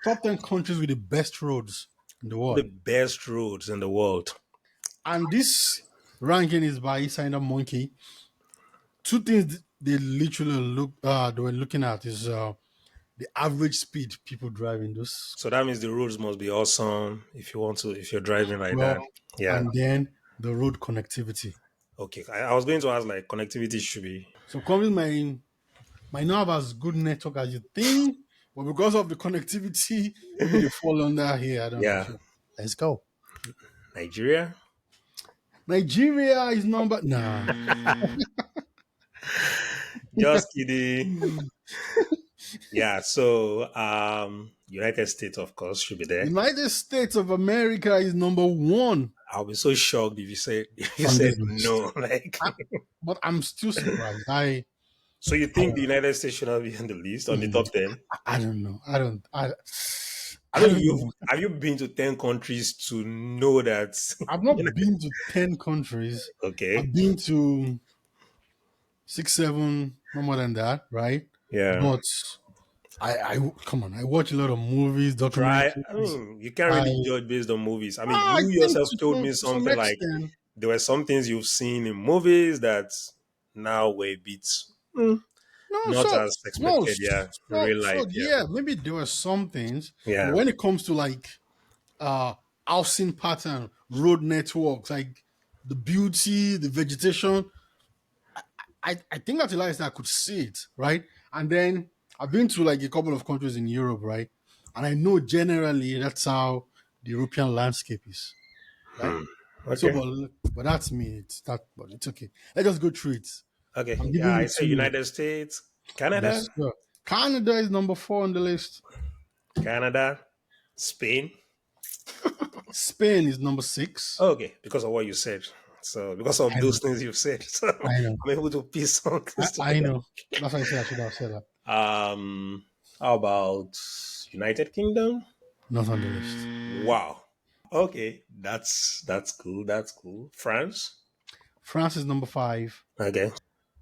top 10 countries with the best roads in the The world. best roads in the world. And this ranking is by Insider Monkey. Two things they literally they were looking at is the average speed people drive in those. So that means the roads must be awesome if you're driving like Well, that. Yeah. and then the road connectivity. Okay. I was going to ask like connectivity should be. So companies might not have as good network as you think, but because of the connectivity, maybe they fall under here. I don't know. Yeah. So let's go. Nigeria? Nigeria is number nah. Just kidding. Yeah, so United States of course should be there. United States of America is number one I'll be so shocked if you on said this list. no. Like But I'm still surprised. so you I think don't the United States should not be on the list on the know. top 10? I don't know. I I mean don't know. have you been to 10 countries to know that I've not been to 10 countries. okay. I've been to six, seven, no more than that, right? Yeah. But I come on. I watch a lot of movies, I documentaries. mean, you can't I really judge based on movies. I mean, I you think yourself told me to some something like extent. there were some things you've seen in movies that now were a bit No, not so as no, expected, yeah, in real life, yeah. yeah, maybe there were some things, but Yeah. when it comes to like uh housing pattern, road networks, like the beauty, the vegetation, I think until I could see it, right? And then I've been to like a couple of countries in Europe, right? And I know generally that's how the European landscape is, right? Hmm. So, Okay. but that's me. It's that, but it's okay. Let's just go through it. Okay. I'm Yeah, giving I you say two. United States, Canada, Yes, sir. Canada is number four on the list. Canada, Spain. Spain is number six. Okay, because of what you said. So because of I know. those things you've said, so I know. I'm able to piece some things I together. know. That's why I said I should have said that. How about United Kingdom? Not on the list. Wow. Okay, that's cool. That's cool. France. France is number five. Okay.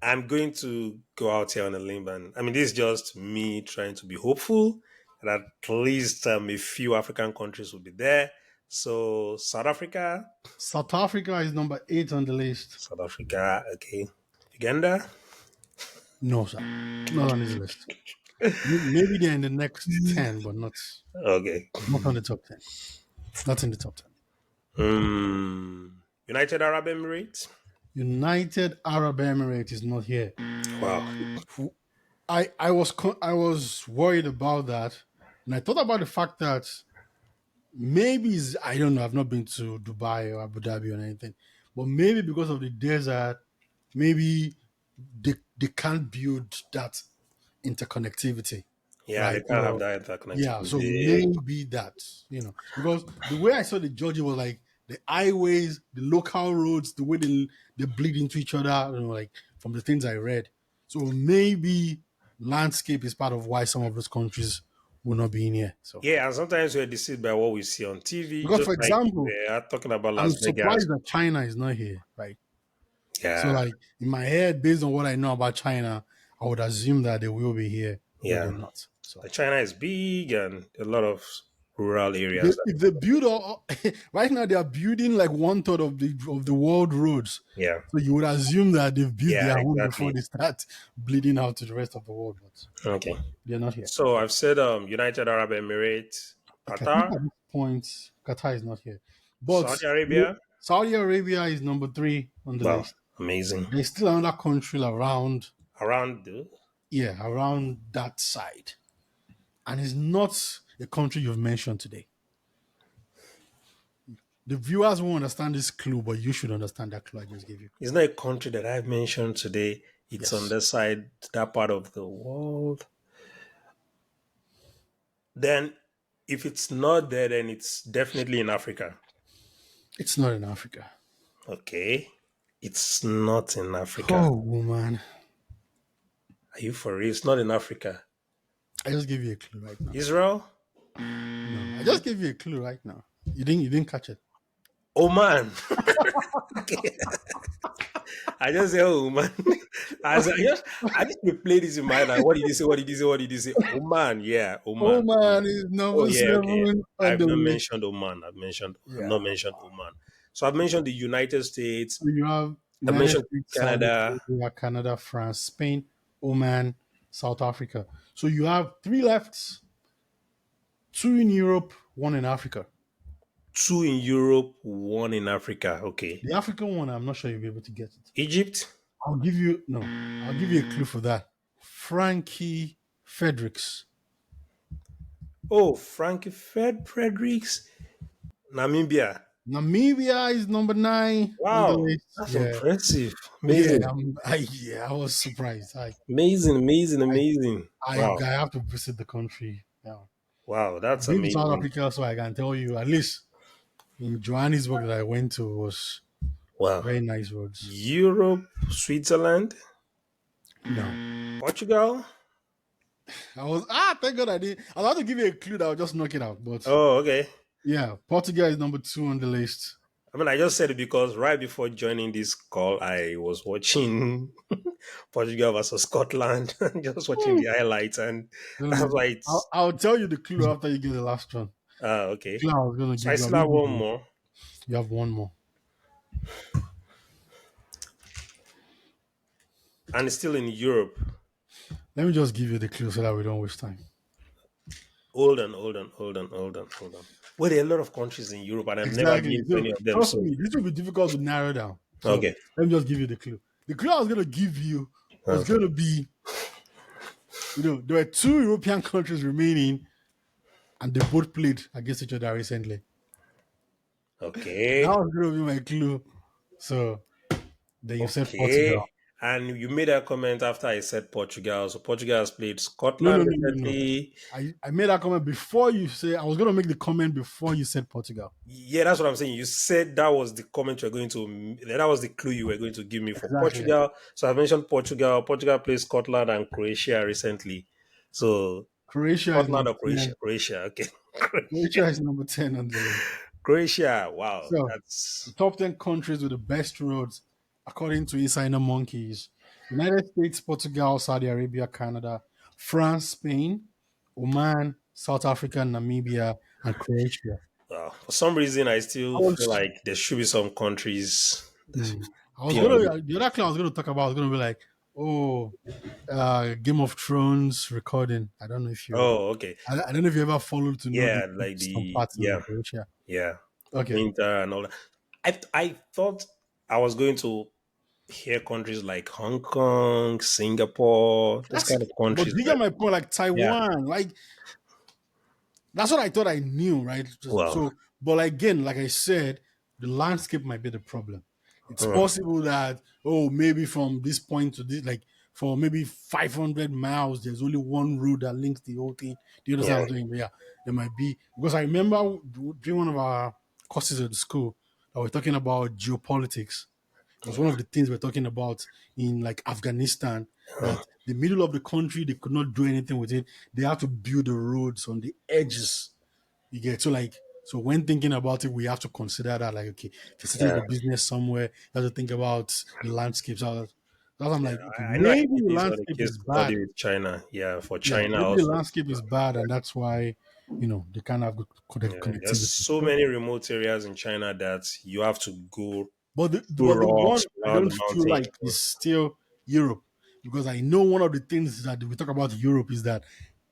I'm going to go out here on a limb, and I mean, this is just me trying to be hopeful that at least a few African countries will be there. So, South Africa, South Africa is number eight on the list. South Africa, okay. Uganda, No, sir. Not on this list. Maybe they're in the next 10, but okay. not on the top 10. Not in the top 10. United Arab Emirates, United Arab Emirates is not here. wow. I was worried about that, and I thought about the fact that I don't know. I've not been to Dubai or Abu Dhabi or anything, but maybe because of the desert, maybe they can't build that interconnectivity, Yeah, they right? can't have So that yeah, so interconnectivity. maybe that because the way I saw the Georgia was like the highways, the local roads, the way they bleed into each other, like from the things I read. So maybe landscape is part of why some of those countries will not be in here. So Yeah, and sometimes we're deceived by what we see on TV, because just for like example, we are talking about I'm Las Vegas. surprised that China is not here, right? So Yeah, like in my head, based on what I know about China, I would assume that they will be here, but they're yeah. not. So China is big and a lot of rural areas. if they build all, right now they are building like one third of the world roads. Yeah, So you would assume that they've built yeah, their own before exactly. they start bleeding out to the rest of the world, but Okay. they're not here. So I've said United Arab Emirates, Okay, I think Qatar, at this point Qatar is not here, but Saudi Arabia. Saudi Arabia is number three on the Wow, list. amazing. There's still another country around, Around the yeah, around that side, and it's not a country you've mentioned today. The viewers won't understand this clue, but you should understand that clue I just gave you. it's not a country that I've mentioned today. It's on Yes, the side, that part of the world. Then, if it's not there, then it's definitely in Africa. it's not in Africa. Okay, it's not in Africa. Oh, woman. Are you for real? It's not in Africa. I just gave you a clue right now. Israel? No, I just gave you a clue right now. You didn't catch it. Oman. Okay. I just say, oh man. As I just replay this in my mind. Like, what did you say? What did you say? What did you say? Oman, yeah, Oman. Oman is Oh number yeah, okay. 7 on I've the not list. mentioned Oman. I've Yeah. not mentioned Oman. So I've mentioned the United States. So you have I've United mentioned States, Saudi Canada. Arabia, Canada, France, Spain, Oman, South Africa. So you have three left, two in Europe, one in Africa. Two in Europe, one in Africa. Okay. The African one, I'm not sure you'll be able to get it. Egypt. I'll give you no. I'll give you a clue for that. Frankie Fredericks. Oh, Frankie Fredericks. Namibia. Namibia is number 9 on the Wow. list. That's Yeah, impressive. yeah. Amazing. I was surprised. Amazing. Amazing. I, Amazing. Wow. I have to visit the country now. Wow. That's I've been to South amazing. Africa, so I can tell you at least in Johannesburg that I went to was Wow. very nice roads. Europe, Switzerland, No, Portugal. I was thank God I did. I was about to give you a clue that I'll just knock it out, but Oh, okay. yeah, Portugal is number 2 on the list. I mean, I just said it because right before joining this call, I was watching Portugal versus Scotland, just watching Hmm. the highlights, and No, that's no, why it's I'll tell you the clue after you get the last one. The okay. clue I was gonna So give I you, I'll still have give one you. more. You have one more. And it's still in Europe. Let me just give you the clue so that we don't waste time. Hold on. Well, there are a lot of countries in Europe, and I've never Exactly. been to So any of them. trust So me, this will be difficult to narrow down. So okay, let me just give you the clue. The clue I was gonna give you was okay, gonna be, there were two European countries remaining, and they both played against each other recently. That okay, was gonna be my clue. So then you said okay. Portugal. And you made a comment after I said Portugal. So Portugal has played No, no, Scotland no, no, no. recently. I made that comment before you say I was gonna make the comment before you said Portugal. Yeah, that's what I'm saying. You said that was the comment you're going to, that was the clue you were going to give me for Exactly. Portugal. So I mentioned Portugal. Portugal played Scotland and Croatia recently. So Croatia is Scotland number or Croatia? 10. Croatia, okay. Croatia is number 10 on the list. Croatia, wow, So the that's top 10 countries with the best roads, according to Insider Monkeys: United States, Portugal, Saudi Arabia, Canada, France, Spain, Oman, South Africa, Namibia, and Croatia. wow. For some reason, I I still feel was, like there should be some countries I was beyond. gonna the other clue I was gonna talk about was gonna be like, oh, Game of Thrones recording. I don't know if you Oh, okay. I don't know if you ever followed to know the Yeah, like some the parts in Croatia. yeah, Okay. winter and all that. I thought I was going to hear countries like Hong Kong, Singapore, those That's kind of but countries. do you But get my point? Like yeah, Taiwan, like that's what I thought I knew, right? well, So, but again, like I said, the landscape might be the problem. It's uh, possible that, oh, maybe from this point to this, like for maybe 500 miles, there's only one road that links the whole thing. Do you understand yeah, what I'm saying? But yeah, there might be, because I remember during one of our courses at the school that we're talking about geopolitics. It was one of the things we're talking about in like Afghanistan, uh, that the middle of the country, they could not do anything with it. They have to build the roads on the edges. You get, so like, so when thinking about it, we have to consider that, like, okay, if you're sitting yeah. up a business somewhere, you have to think about the landscapes. That's I'm Yeah, like, okay, I know. I maybe think the this on the landscape case is study bad. with China. Yeah, for Yeah, China maybe the also. landscape is bad, and that's why they kind of have good Yeah, there's connectivity. so many remote areas in China that you have to go through But the one rocks I around don't the feel mountain. like is still Europe, because I know one of the things that we talk about Europe is that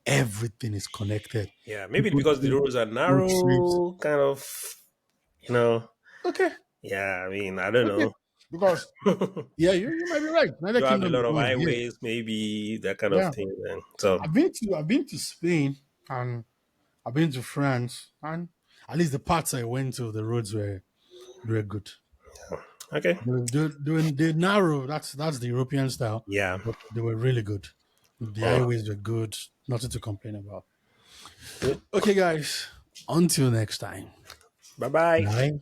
everything is connected. Yeah, maybe People because the take roads are road trips. narrow, kind of, you know. Okay, Yeah, I mean, I don't okay, know. because yeah, you might be right. United You have a Kingdom is lot of one. Yeah, highways, maybe that kind of yeah. thing. And so, I've been to Spain, and I've been to France, and at least the parts I went to, the roads were good. okay. They narrow. That's the European style, Yeah. but they were really good. The Oh, highways were good. Nothing to complain about. Okay, guys. Until next time. bye bye. Bye.